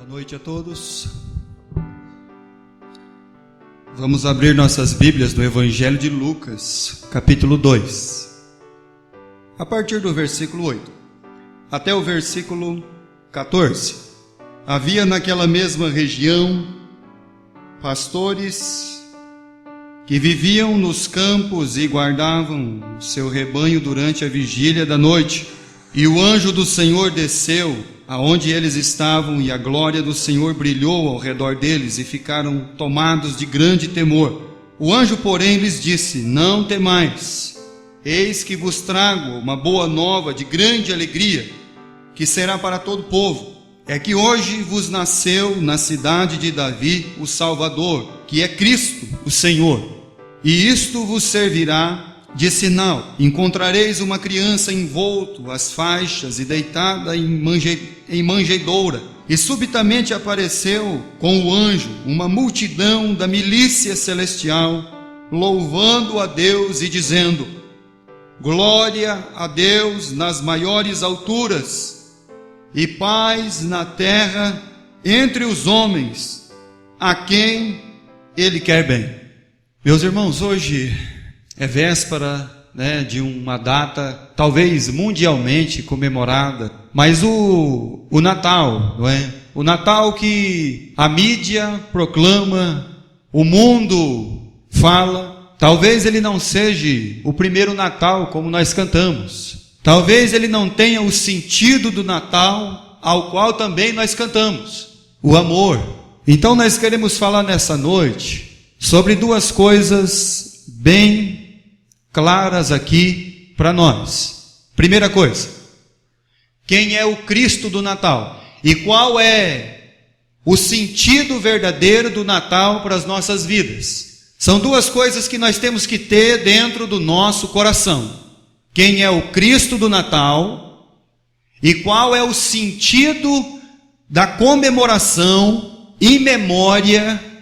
Boa noite a todos. Vamos abrir nossas Bíblias no Evangelho de Lucas, capítulo 2, a partir do versículo 8 até o versículo 14. Havia naquela mesma região pastores que viviam nos campos e guardavam o seu rebanho durante a vigília da noite. E o anjo do Senhor desceu aonde eles estavam, e a glória do Senhor brilhou ao redor deles, e ficaram tomados de grande temor. O anjo, porém, lhes disse: não temais, eis que vos trago uma boa nova de grande alegria, que será para todo o povo. É que hoje vos nasceu na cidade de Davi o Salvador, que é Cristo, o Senhor. E isto vos servirá de sinal: encontrareis uma criança envolto às faixas e deitada em manjedoura. E subitamente apareceu com o anjo uma multidão da milícia celestial, louvando a Deus e dizendo: glória a Deus nas maiores alturas, e paz na terra entre os homens, a quem Ele quer bem. Meus irmãos, hoje é véspera, de uma data talvez mundialmente comemorada, mas o Natal, não é? O Natal que a mídia proclama, o mundo fala, talvez ele não seja o primeiro Natal como nós cantamos, talvez ele não tenha o sentido do Natal ao qual também nós cantamos, o amor. Então nós queremos falar nessa noite sobre duas coisas bem claras aqui para nós. Primeira coisa, quem é o Cristo do Natal? E qual é o sentido verdadeiro do Natal para as nossas vidas? São duas coisas que nós temos que ter dentro do nosso coração. Quem é o Cristo do Natal? E qual é o sentido da comemoração em memória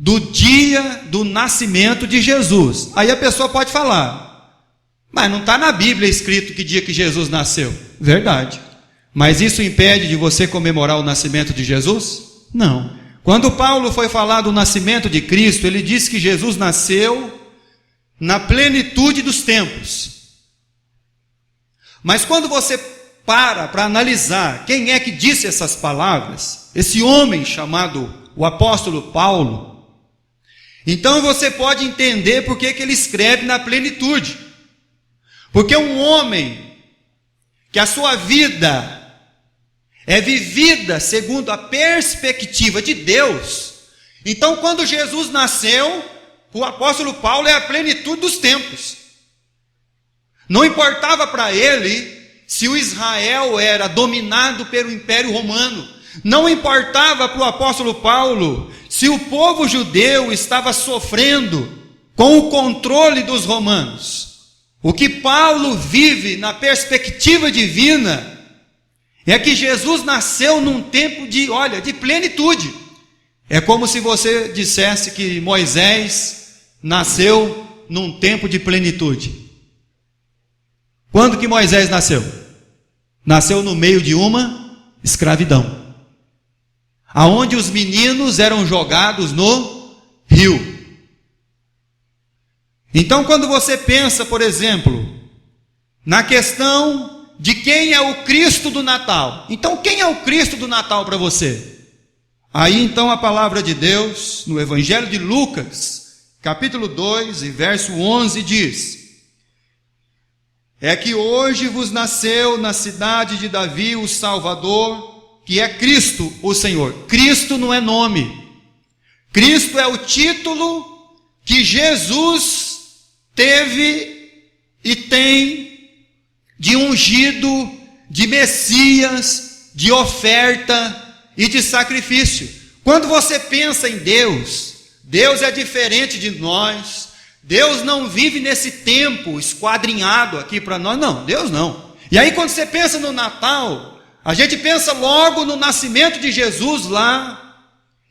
do dia do nascimento de Jesus? Aí a pessoa pode falar: mas não está na Bíblia escrito que dia que Jesus nasceu. Verdade. Mas isso impede de você comemorar o nascimento de Jesus? Não. Quando Paulo foi falar do nascimento de Cristo, ele disse que Jesus nasceu na plenitude dos tempos. Mas quando você para analisar quem é que disse essas palavras, esse homem chamado o apóstolo Paulo, então você pode entender por que ele escreve na plenitude. Porque um homem que a sua vida é vivida segundo a perspectiva de Deus, então quando Jesus nasceu, o apóstolo Paulo é a plenitude dos tempos. Não importava para ele se o Israel era dominado pelo Império Romano, não importava para o apóstolo Paulo se o povo judeu estava sofrendo com o controle dos romanos. O que Paulo vive na perspectiva divina é que Jesus nasceu num tempo de plenitude. É como se você dissesse que Moisés nasceu num tempo de plenitude. Quando que Moisés nasceu? Nasceu no meio de uma escravidão, aonde os meninos eram jogados no rio. Então, quando você pensa, por exemplo, na questão de quem é o Cristo do Natal, então quem é o Cristo do Natal para você? Aí então a palavra de Deus, no Evangelho de Lucas, capítulo 2 e verso 11 diz: é que hoje vos nasceu na cidade de Davi o Salvador, que é Cristo o Senhor. Cristo não é nome. Cristo é o título que Jesus teve e tem de ungido, de Messias, de oferta e de sacrifício. Quando você pensa em Deus, Deus é diferente de nós. Deus não vive nesse tempo esquadrinhado aqui para nós. Não, Deus não. E aí quando você pensa no Natal, a gente pensa logo no nascimento de Jesus lá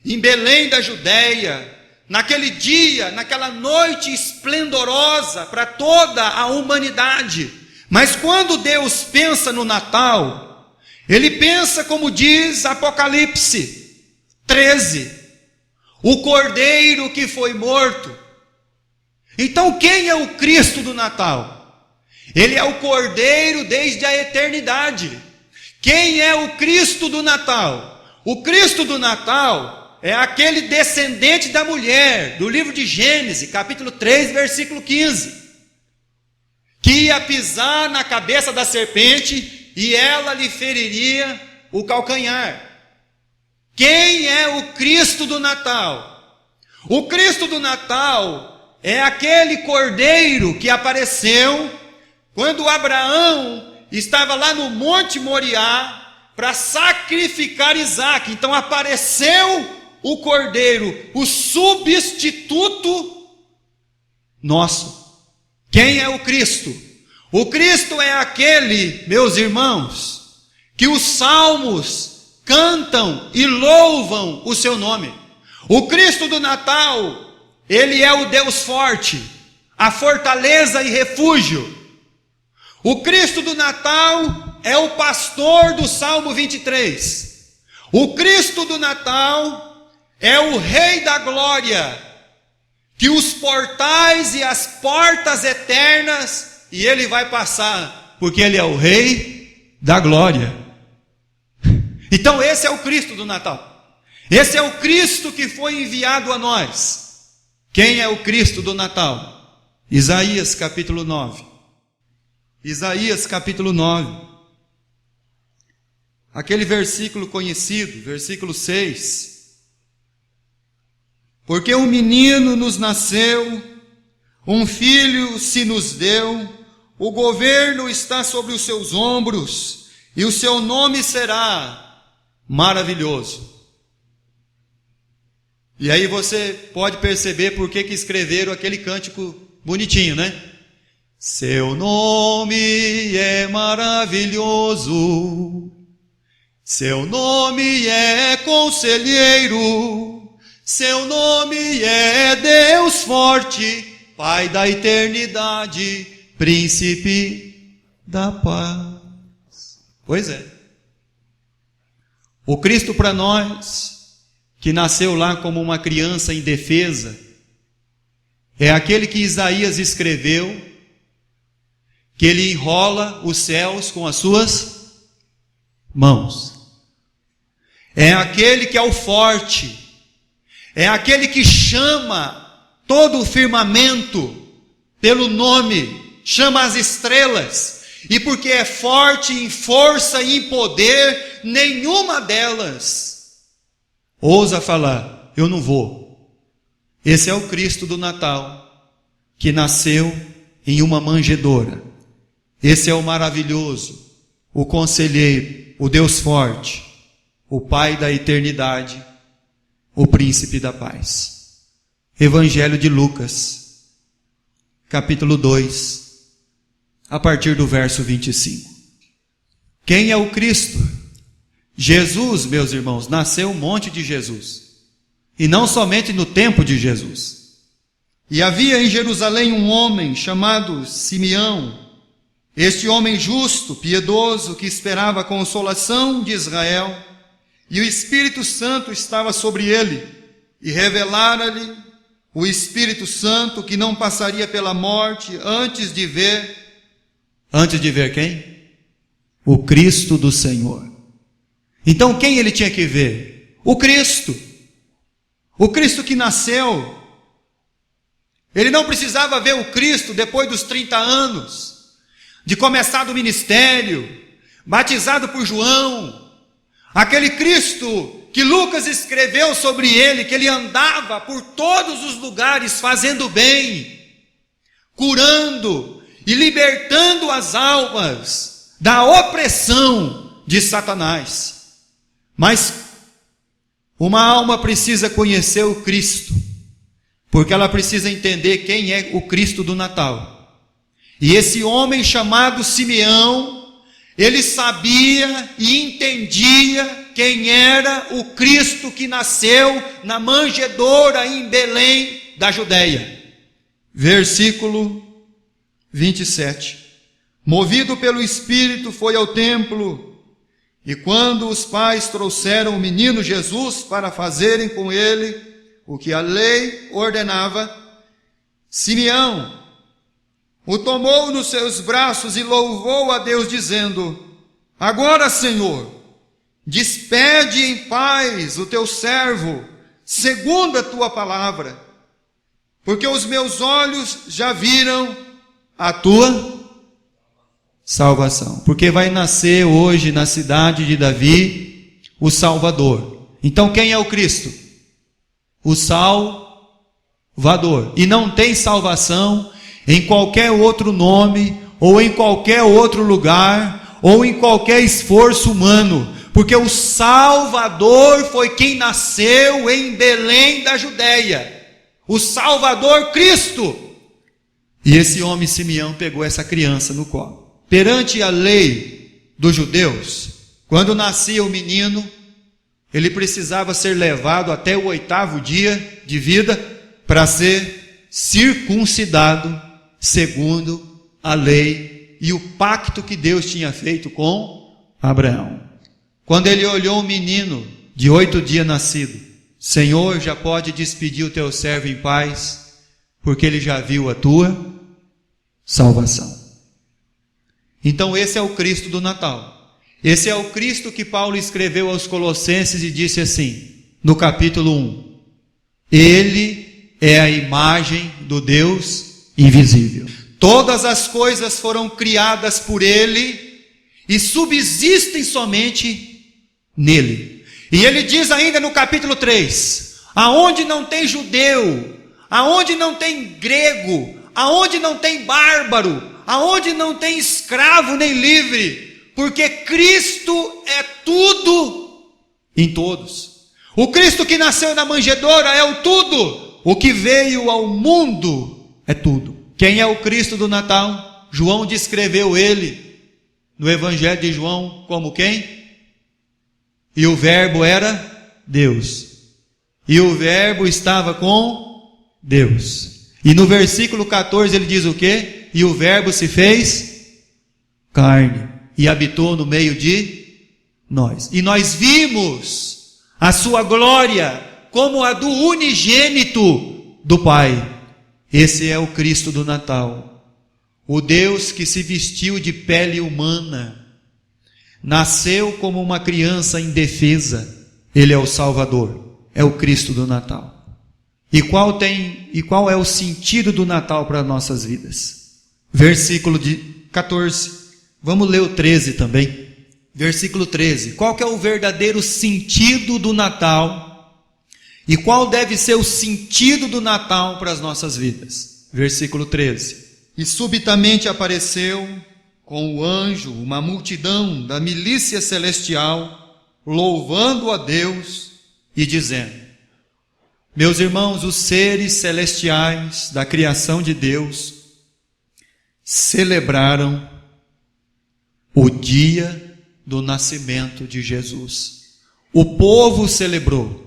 em Belém da Judéia, naquele dia, naquela noite esplendorosa para toda a humanidade. Mas quando Deus pensa no Natal, Ele pensa como diz Apocalipse, 13. O cordeiro que foi morto. Então quem é o Cristo do Natal? Ele é o cordeiro desde a eternidade. Quem é o Cristo do Natal? O Cristo do Natal é aquele descendente da mulher, do livro de Gênesis, capítulo 3, versículo 15, que ia pisar na cabeça da serpente e ela lhe feriria o calcanhar. Quem é o Cristo do Natal? O Cristo do Natal é aquele cordeiro que apareceu quando Abraão estava lá no Monte Moriá para sacrificar Isaque. Então apareceu o cordeiro, o substituto nosso. Quem é o Cristo? O Cristo é aquele, meus irmãos, que os salmos cantam e louvam o seu nome. O Cristo do Natal, ele é o Deus forte, a fortaleza e refúgio. O Cristo do Natal é o pastor do Salmo 23. O Cristo do Natal é o Rei da Glória, que os portais e as portas eternas, e ele vai passar, porque ele é o Rei da Glória. Então esse é o Cristo do Natal. Esse é o Cristo que foi enviado a nós. Quem é o Cristo do Natal? Isaías capítulo 9. Isaías capítulo 9. Aquele versículo conhecido, versículo 6. Porque um menino nos nasceu, um filho se nos deu, o governo está sobre os seus ombros, e o seu nome será Maravilhoso. E aí você pode perceber por que escreveram aquele cântico bonitinho, né? Seu nome é maravilhoso, seu nome é conselheiro, seu nome é Deus forte, Pai da eternidade, príncipe da paz. Pois é. O Cristo para nós, que nasceu lá como uma criança indefesa, é aquele que Isaías escreveu, que ele enrola os céus com as suas mãos. É aquele que é o forte, é aquele que chama todo o firmamento pelo nome, chama as estrelas, e porque é forte em força e em poder, nenhuma delas ousa falar, eu não vou. Esse é o Cristo do Natal, que nasceu em uma manjedoura. Esse é o maravilhoso, o conselheiro, o Deus forte, o Pai da eternidade, o príncipe da paz. Evangelho de Lucas, capítulo 2, a partir do verso 25. Quem é o Cristo? Jesus, meus irmãos, nasceu um monte de Jesus, e não somente no tempo de Jesus. E havia em Jerusalém um homem chamado Simeão, este homem justo, piedoso, que esperava a consolação de Israel, e o Espírito Santo estava sobre ele, e revelara-lhe o Espírito Santo que não passaria pela morte antes de ver quem? O Cristo do Senhor. Então quem ele tinha que ver? O Cristo que nasceu. Ele não precisava ver o Cristo depois dos 30 anos, de começar do ministério, batizado por João, aquele Cristo que Lucas escreveu sobre ele, que ele andava por todos os lugares fazendo bem, curando e libertando as almas da opressão de Satanás. Mas uma alma precisa conhecer o Cristo, porque ela precisa entender quem é o Cristo do Natal. E esse homem chamado Simeão, ele sabia e entendia quem era o Cristo que nasceu na manjedoura em Belém da Judéia. Versículo 27. Movido pelo Espírito, foi ao templo, E quando os pais trouxeram o menino Jesus para fazerem com ele o que a lei ordenava, Simeão o tomou nos seus braços e louvou a Deus, dizendo: Agora, Senhor, despede em paz o teu servo, segundo a tua palavra, porque os meus olhos já viram a tua salvação. Porque vai nascer hoje na cidade de Davi o Salvador. Então quem é o Cristo? O Salvador. E não tem salvação em qualquer outro nome, ou em qualquer outro lugar, ou em qualquer esforço humano, porque o Salvador foi quem nasceu em Belém da Judéia, o Salvador Cristo. E esse homem Simeão pegou essa criança no colo. Perante a lei dos judeus, quando nascia o menino, ele precisava ser levado até o 8º dia de vida para ser circuncidado segundo a lei e o pacto que Deus tinha feito com Abraão. Quando ele olhou o menino de 8 dias nascido, Senhor, já pode despedir o teu servo em paz, porque ele já viu a tua salvação. Então esse é o Cristo do Natal. Esse é o Cristo que Paulo escreveu aos Colossenses e disse assim, no capítulo 1, Ele é a imagem do Deus invisível. Todas as coisas foram criadas por Ele e subsistem somente nele. E ele diz ainda no capítulo 3, aonde não tem judeu, aonde não tem grego, aonde não tem bárbaro, aonde não tem escravo nem livre, porque Cristo é tudo em todos. O Cristo que nasceu na manjedoura é o tudo, o que veio ao mundo é tudo. Quem é o Cristo do Natal? João descreveu ele no Evangelho de João como quem? E o verbo era Deus. E o verbo estava com Deus. E no versículo 14 ele diz o quê? E o verbo se fez carne e habitou no meio de nós. E nós vimos a sua glória como a do unigênito do Pai. Esse é o Cristo do Natal, o Deus que se vestiu de pele humana, nasceu como uma criança indefesa. Ele é o Salvador, é o Cristo do Natal. E qual é o sentido do Natal para nossas vidas? Versículo 14, vamos ler o 13 também. Versículo 13, qual que é o verdadeiro sentido do Natal? E qual deve ser o sentido do Natal para as nossas vidas? Versículo 13. E subitamente apareceu com o anjo uma multidão da milícia celestial, louvando a Deus e dizendo: Meus irmãos, os seres celestiais da criação de Deus celebraram o dia do nascimento de Jesus. O povo celebrou.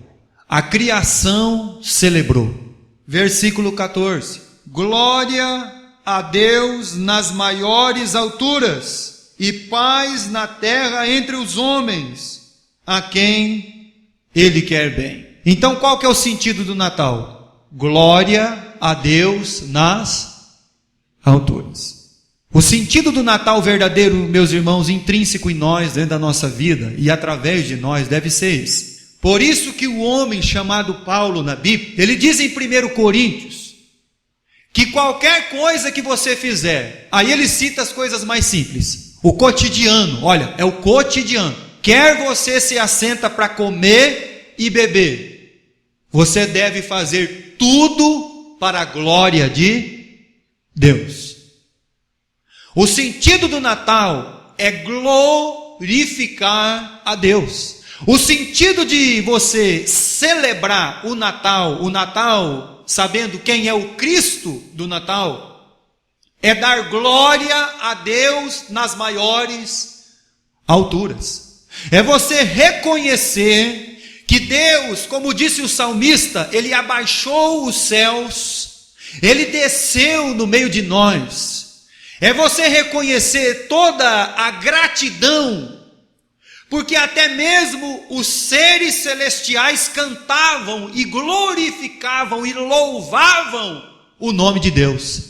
A criação celebrou. Versículo 14. Glória a Deus nas maiores alturas e paz na terra entre os homens, a quem Ele quer bem. Então qual que é o sentido do Natal? Glória a Deus nas alturas. O sentido do Natal verdadeiro, meus irmãos, intrínseco em nós, dentro da nossa vida e através de nós, deve ser esse. Por isso que o homem chamado Paulo na Bíblia, ele diz em 1 Coríntios, que qualquer coisa que você fizer, aí ele cita as coisas mais simples, o cotidiano, olha, é o cotidiano, quer você se assenta para comer e beber, você deve fazer tudo para a glória de Deus. O sentido do Natal é glorificar a Deus. O sentido de você celebrar o Natal, sabendo quem é o Cristo do Natal, é dar glória a Deus nas maiores alturas. É você reconhecer que Deus, como disse o salmista, Ele abaixou os céus, Ele desceu no meio de nós. É você reconhecer toda a gratidão, porque até mesmo os seres celestiais cantavam e glorificavam e louvavam o nome de Deus.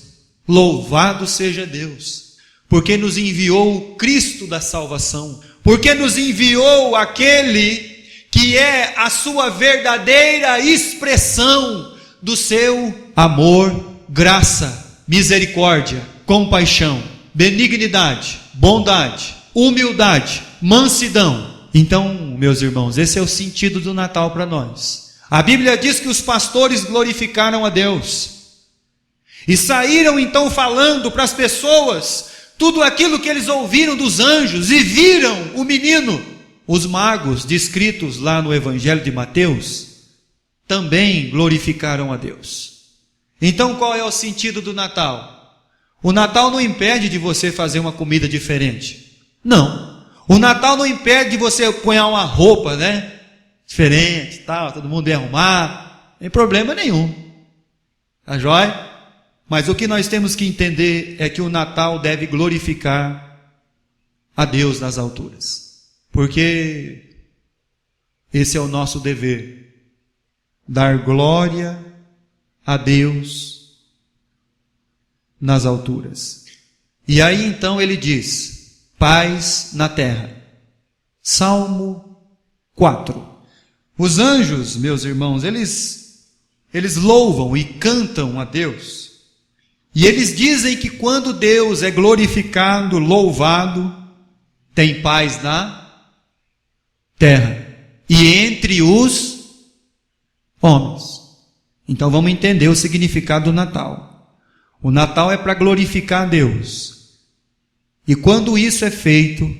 Louvado seja Deus, porque nos enviou o Cristo da salvação, porque nos enviou aquele que é a sua verdadeira expressão do seu amor, graça, misericórdia, compaixão, benignidade, bondade, humildade, mansidão. Então, meus irmãos, esse é o sentido do Natal para nós. A Bíblia diz que os pastores glorificaram a Deus e saíram então falando para as pessoas tudo aquilo que eles ouviram dos anjos e viram o menino. Os magos descritos lá no Evangelho de Mateus também glorificaram a Deus. Então, qual é o sentido do Natal? O Natal não impede de você fazer uma comida diferente. Não. O Natal não impede de você pôr uma roupa, diferente, tal, todo mundo bem arrumado. Não tem problema nenhum. Tá jóia? Mas o que nós temos que entender é que o Natal deve glorificar a Deus nas alturas. Porque esse é o nosso dever, dar glória a Deus nas alturas. E aí então ele diz, paz na terra. Salmo 4. Os anjos, meus irmãos, eles louvam e cantam a Deus. E eles dizem que quando Deus é glorificado, louvado, tem paz na terra e entre os homens. Então vamos entender o significado do Natal. O Natal é para glorificar a Deus. E quando isso é feito,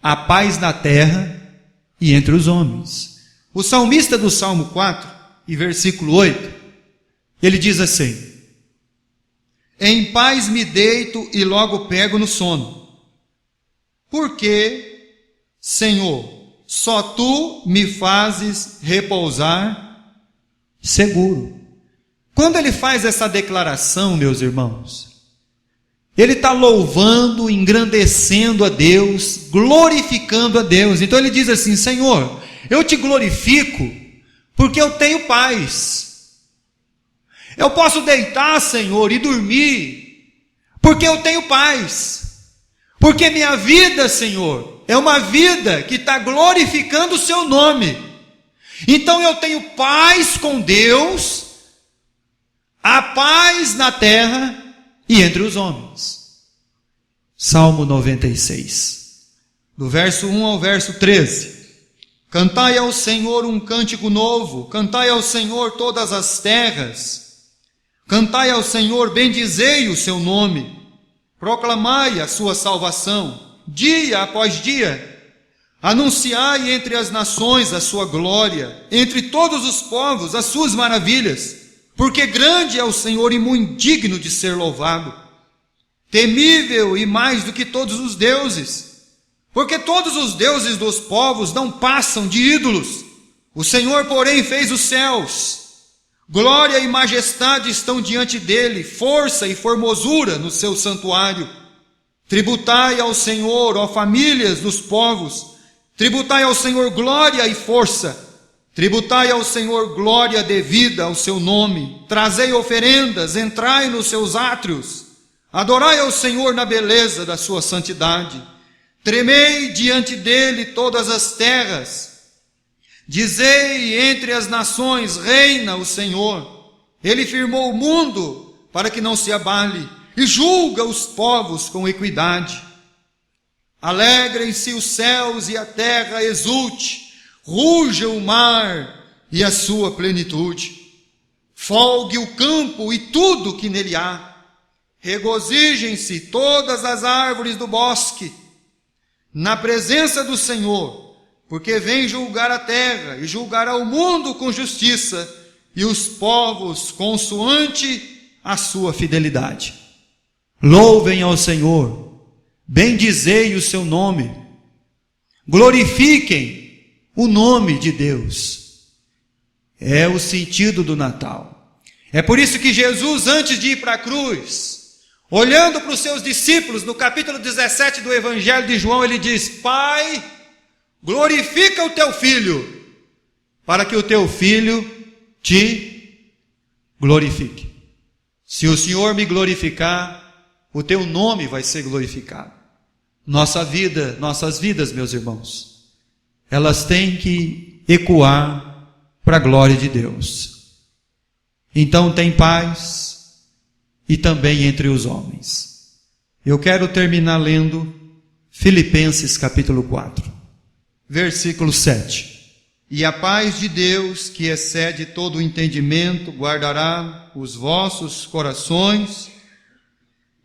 há paz na terra e entre os homens. O salmista do Salmo 4, e versículo 8, ele diz assim: em paz me deito e logo pego no sono, porque, Senhor, só Tu me fazes repousar seguro. Quando ele faz essa declaração, meus irmãos, ele está louvando, engrandecendo a Deus, glorificando a Deus. Então ele diz assim: Senhor, eu te glorifico porque eu tenho paz. Eu posso deitar, Senhor, e dormir porque eu tenho paz. Porque minha vida, Senhor, é uma vida que está glorificando o seu nome. Então eu tenho paz com Deus, a paz na terra e entre os homens. Salmo 96, do verso 1 ao verso 13. Cantai ao Senhor um cântico novo, cantai ao Senhor todas as terras, cantai ao Senhor, bendizei o seu nome, proclamai a sua salvação, dia após dia, anunciai entre as nações a sua glória, entre todos os povos as suas maravilhas, porque grande é o Senhor e muito digno de ser louvado, temível e mais do que todos os deuses, porque todos os deuses dos povos não passam de ídolos, o Senhor, porém, fez os céus, glória e majestade estão diante dele, força e formosura no seu santuário. Tributai ao Senhor, ó famílias dos povos, tributai ao Senhor glória e força, tributai ao Senhor glória devida ao seu nome, trazei oferendas, entrai nos seus átrios, adorai ao Senhor na beleza da sua santidade, tremei diante dele todas as terras, dizei entre as nações, reina o Senhor, ele firmou o mundo para que não se abale, e julga os povos com equidade. Alegrem-se os céus e a terra exulte, ruja o mar e a sua plenitude. Folgue o campo e tudo que nele há. Regozijem-se todas as árvores do bosque, na presença do Senhor, porque vem julgar a terra e julgará o mundo com justiça e os povos consoante a sua fidelidade. Louvem ao Senhor, bendizei o seu nome, glorifiquem o nome de Deus. É o sentido do Natal. É por isso que Jesus, antes de ir para a cruz, olhando para os seus discípulos, no capítulo 17 do Evangelho de João, ele diz: Pai, glorifica o teu filho, para que o teu filho te glorifique. Se o Senhor me glorificar, o teu nome vai ser glorificado. Nossas vidas, meus irmãos, elas têm que ecoar para a glória de Deus. Então tem paz e também entre os homens. Eu quero terminar lendo Filipenses capítulo 4, versículo 7. E a paz de Deus, que excede todo o entendimento, guardará os vossos corações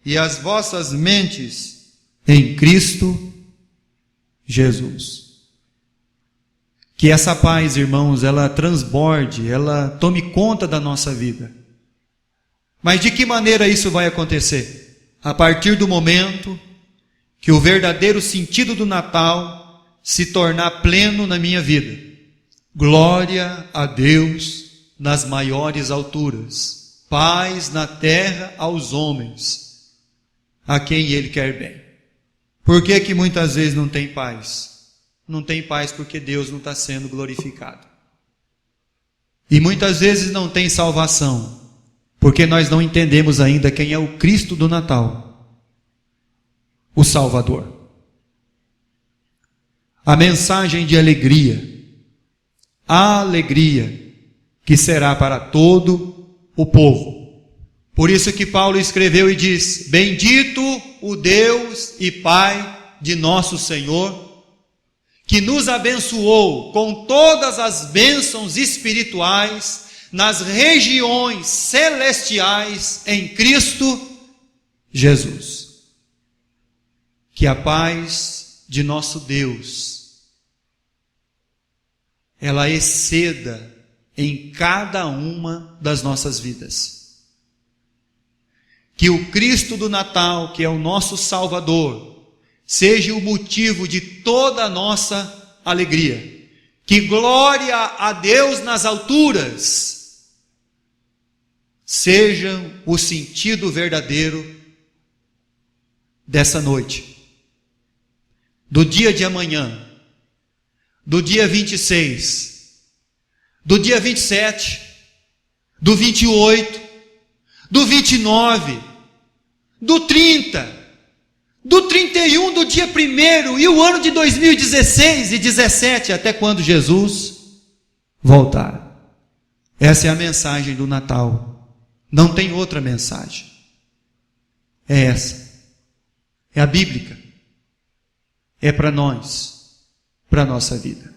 e as vossas mentes em Cristo Jesus. Que essa paz, irmãos, ela transborde, ela tome conta da nossa vida. Mas de que maneira isso vai acontecer? A partir do momento que o verdadeiro sentido do Natal se tornar pleno na minha vida. Glória a Deus nas maiores alturas, paz na terra aos homens, a quem Ele quer bem. Por que que muitas vezes não tem paz? Não tem paz porque Deus não está sendo glorificado. E muitas vezes não tem salvação, porque nós não entendemos ainda quem é o Cristo do Natal, o Salvador. A mensagem de alegria, a alegria que será para todo o povo. Por isso que Paulo escreveu e diz: bendito o Deus e Pai de nosso Senhor, que nos abençoou com todas as bênçãos espirituais nas regiões celestiais em Cristo Jesus. Que a paz de nosso Deus ela exceda em cada uma das nossas vidas. Que o Cristo do Natal, que é o nosso Salvador, seja o motivo de toda a nossa alegria. Que glória a Deus nas alturas seja o sentido verdadeiro dessa noite, do dia de amanhã, do dia 26, do dia 27, do 28, do 29, do 30, do 31, do dia 1º, e o ano de 2016 e 17, até quando Jesus voltar. Essa é a mensagem do Natal. Não tem outra mensagem. É essa. É a bíblica. É para nós, para a nossa vida.